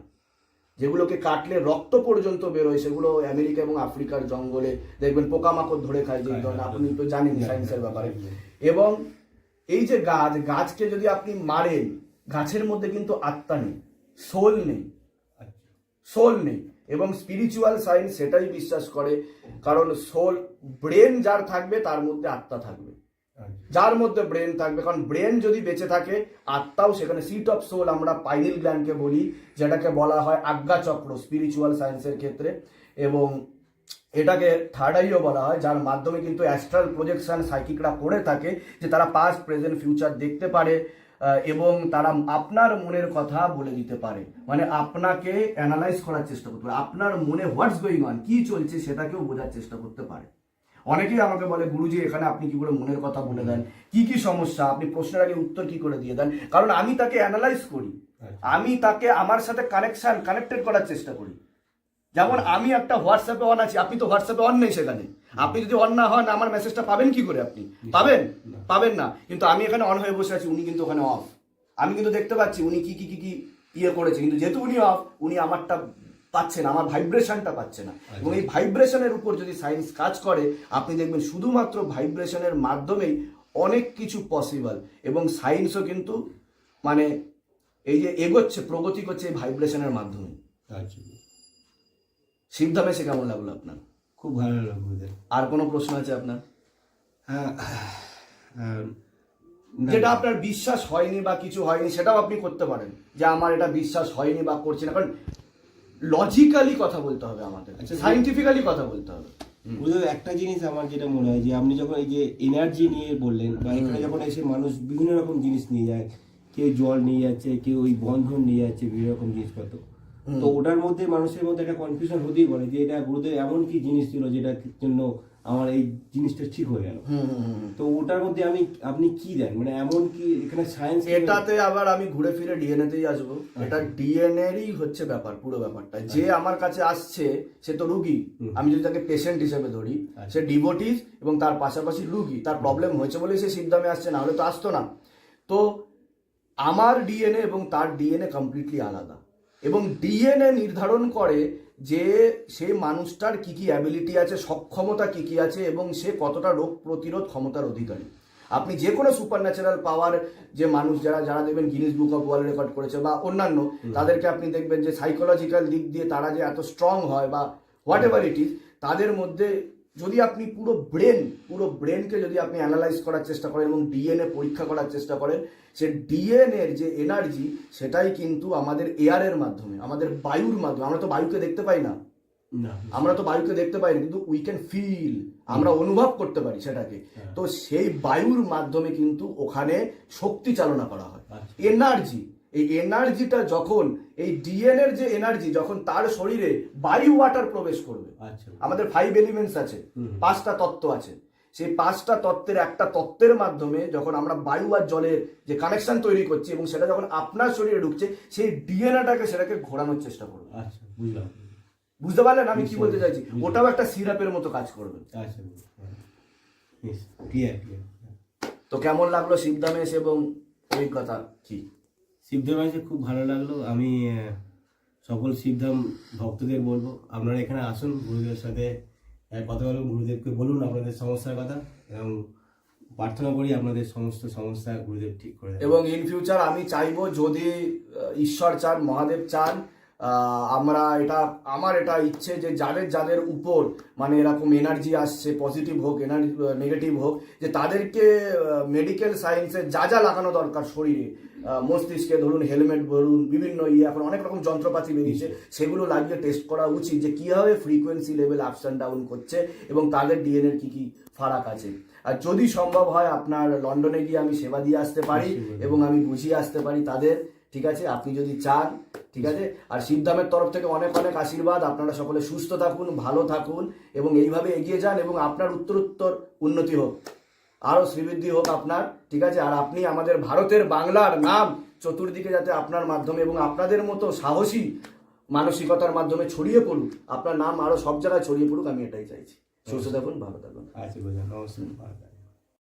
যেগুলোকে কাটলে রক্ত পর্যন্ত বেরোয়, সেগুলো আমেরিকা এবং আফ্রিকার জঙ্গলে দেখবেন পোকামাকড় ধরে খায়, যে ধরনের, আপনি তো জানেন সায়েন্সের ব্যাপারে। এবং এই যে গাছকে যদি আপনি মারেন, গাছের মধ্যে কিন্তু আত্মা নেই, সোল নেই। এবং স্পিরিচুয়াল সায়েন্স সেটাই বিশ্বাস করে, কারণ ব্রেন যার থাকবে তার মধ্যে আত্মা থাকবে, যার মধ্যে ব্রেন থাকবে, কারণ ব্রেন যদি বেঁচে থাকে, আত্মাও সেখানে। সিট অফ সোল আমরা পাইনিল গ্ল্যান্ডকে বলি, যেটাকে বলা হয় আজ্ঞা চক্র স্পিরিচুয়াল সায়েন্সের ক্ষেত্রে। এবং এটাকে থার্ড আইও বলা হয়, যার মাধ্যমে কিন্তু অ্যাস্ট্রাল প্রজেকশন সাইকিকরা করে থাকে, যে তারা পাস্ট প্রেজেন্ট ফিউচার দেখতে পারে, এবং তারা আপনার মনের কথা বলে দিতে পারে, মানে আপনাকে অ্যানালাইজ করার চেষ্টা করতে পারে, আপনার মনে হোয়াটস গোয়িং অন, কি চলছে সেটাকেও বোঝার চেষ্টা করতে পারে। অনেকেই আমাকে বলে, গুরুজি এখানে আপনি কি করে মনের কথা বলে দেন, কি কি সমস্যা, আপনি প্রশ্নের আগে উত্তর কি করে দিয়ে দেন? কারণ আমি তাকে অ্যানালাইজ করি, আমি তাকে আমার সাথে কানেক্টেড করার চেষ্টা করি। যেমন আমি একটা হোয়াটসঅ্যাপে অন আছি, আপনি তো হোয়াটসঅ্যাপে অন নেই, সেখানে আপনি যদি অন না হন আমার মেসেজটা পাবেন কি করে? আপনি পাবেন না। কিন্তু আমি এখানে অন হয়ে বসে আছি, উনি কিন্তু ওখানে অফ, আমি কিন্তু দেখতে পাচ্ছি উনি কি কি কি কি ইয়ে করেছে, কিন্তু যেহেতু উনি অফ, উনি আমারটা পাচ্ছে না, আমার ভাইব্রেশনটা পাচ্ছে না। এবং এই ভাইব্রেশনের উপর যদি সায়েন্স কাজ করে, আপনি দেখবেন শুধুমাত্র ভাইব্রেশনের মাধ্যমেই অনেক কিছু পসিবল। এবং সায়েন্সও কিন্তু মানে এই যে এগোচ্ছে, প্রগতি করছে এই ভাইব্রেশনের মাধ্যমে। শিবধামে সে কেমন লাগলো আপনার? খুব ভালো লাগলো। আর কোনো প্রশ্ন আছে আপনার? হ্যাঁ, যেটা আপনার বিশ্বাস হয়নি বা কিছু হয়নি, সেটাও আপনি করতে পারেন, যে আমার এটা বিশ্বাস হয়নি বা করছি না। কারণ লজিক্যালি কথা বলতে হবে আমাদের, সায়েন্টিফিক্যালি কথা বলতে হবে। একটা জিনিস আমার যেটা মনে হয়, যে আপনি যখন এই যে এনার্জি নিয়ে বললেন, বা এখানে যখন এসে মানুষ বিভিন্ন রকম জিনিস নিয়ে যায়, কেউ জল নিয়ে যাচ্ছে, কেউ ওই বন্ধন নিয়ে যাচ্ছে, বিভিন্ন রকম জিনিসপত্র, তো ওটার মধ্যে মানুষের মধ্যে একটা কনফিউশন হতেই পারে, যে এটা গুরুদেব এমন কি জিনিস ছিল যেটার জন্য আমার এই জিনিসটা ঠিক হয়ে গেল। তো ওটার মধ্যে আপনি কি দেন, মানে এমন কি এখানে সায়েন্স? এটাতে আবার আমি ঘুরে ফিরে ডিএনএ তেই আসবো। এটা ডিএনএরই হচ্ছে ব্যাপার, পুরো ব্যাপারটা। যে আমার কাছে আসছে সে তো রুগী, আমি যদি তাকে পেশেন্ট হিসেবে ধরি, সে ডিভোটিস এবং তার পাশাপাশি রুগী, তার প্রবলেম হয়েছে বলেই সে সিদ্ধামে আসছে, না হলে তো আসতো না। তো আমার ডিএনএ এবং তার ডিএনএ কমপ্লিটলি আলাদা, এবং ডিএনএ নির্ধারণ করে যে সেই মানুষটার কি কি অ্যাবিলিটি আছে, সক্ষমতা কি কি আছে, এবং সে কতটা রোগ প্রতিরোধ ক্ষমতার অধিকারী। আপনি যে কোনো সুপার ন্যাচারাল পাওয়ার যে মানুষ যারা দেখবেন Guinness book of world record করেছে বা অন্যান্য, তাদেরকে আপনি দেখবেন যে সাইকোলজিক্যাল দিক দিয়ে তারা যে এত স্ট্রং হয় বা হোয়াট এভার ইট ইজ, তাদের মধ্যে যদি আপনি পুরো ব্রেনকে যদি আপনি অ্যানালাইজ করার চেষ্টা করেন এবং ডিএনএ পরীক্ষা করার চেষ্টা করেন, সে ডিএনএর যে এনার্জি সেটাই কিন্তু আমাদের এয়ারের মাধ্যমে, আমাদের বায়ুর মাধ্যমে, আমরা তো বায়ুকে দেখতে পাই না, কিন্তু উই ক্যান ফিল, আমরা অনুভব করতে পারি সেটাকে। তো সেই বায়ুর মাধ্যমে কিন্তু ওখানে শক্তি চালনা করা হয়, এনার্জি। এই এনার্জিটা যখন এই ডিএনএ এর যে এনার্জি যখন তার শরীরে বায়ু ওয়াটার প্রবেশ করবে, আমাদের 5 এলিমেন্টস আছে, 5টা তত্ত্ব আছে, সেই 5টা তত্ত্বের একটা তত্ত্বের মাধ্যমে যখন আমরা বায়ু আর জলের যে কানেকশন তৈরি করছি এবং সেটা যখন আপনার শরীরে ঢুকছে, সেই ডিএনএটাকে সেটাকে ঘোরানোর চেষ্টা করবে। বুঝতে পারলেন আমি কি বলতে চাইছি? ওটাও একটা সিরাপের মতো কাজ করবে। তো কেমন লাগলো শিবধামে এসে এবং অভিজ্ঞতা কি? শিবধামে এসে খুব ভালো লাগলো। আমি সকল শিবধাম ভক্তদের বলবো আপনারা এখানে আসুন, গুরুদেবের সাথে কথা বলুন, গুরুদেবকে বলুন আপনাদের সমস্যার কথা এবং প্রার্থনা করি আপনাদের সমস্ত সমস্যা গুরুদেব ঠিক করে দেন। এবং ইন ফিউচার আমি চাইবো, যদি ঈশ্বর চান, মহাদেব চান, আমার এটা ইচ্ছে যে যাদের উপর মানে এরকম এনার্জি আসছে, পজিটিভ হোক এনার্জি নেগেটিভ হোক, যে তাদেরকে মেডিকেল সায়েন্সে যা লাগানো দরকার শরীরে, মস্তিষ্কে ধরুন, হেলমেট ধরুন, বিভিন্ন এখন অনেক রকম যন্ত্রপাতি বেরিয়েছে, সেগুলো লাগিয়ে টেস্ট করা উচিত যে কীভাবে frequency level ups and down করছে এবং তাদের ডিএনএর কি ফারাক আছে। আর যদি সম্ভব হয় আপনার লন্ডনে গিয়ে আমি সেবা দিয়ে আসতে পারি এবং আমি বুঝিয়ে আসতে পারি তাদের, ঠিক আছে? আপনি যদি চান, ঠিক আছে? আর শিবধামের তরফ থেকে অনেক অনেক আশীর্বাদ। আপনারা সকলে সুস্থ থাকুন, ভালো থাকুন এবং এইভাবে এগিয়ে যান এবং আপনার উত্তরোত্তর উন্নতি হোক, আরও শ্রীবৃদ্ধি হোক আপনার, ঠিক আছে? আর আপনি আমাদের ভারতের বাংলার নাম চতুর্দিকে যাতে আপনার মাধ্যমে এবং আপনাদের মতো সাহসী মানসিকতার মাধ্যমে ছড়িয়ে পড়ুক, আপনার নাম আরও সব জায়গায় ছড়িয়ে পড়ুক, আমি এটাই চাইছি। সুস্থ থাকুন, ভালো থাকুন। আচ্ছা, নমস্কার।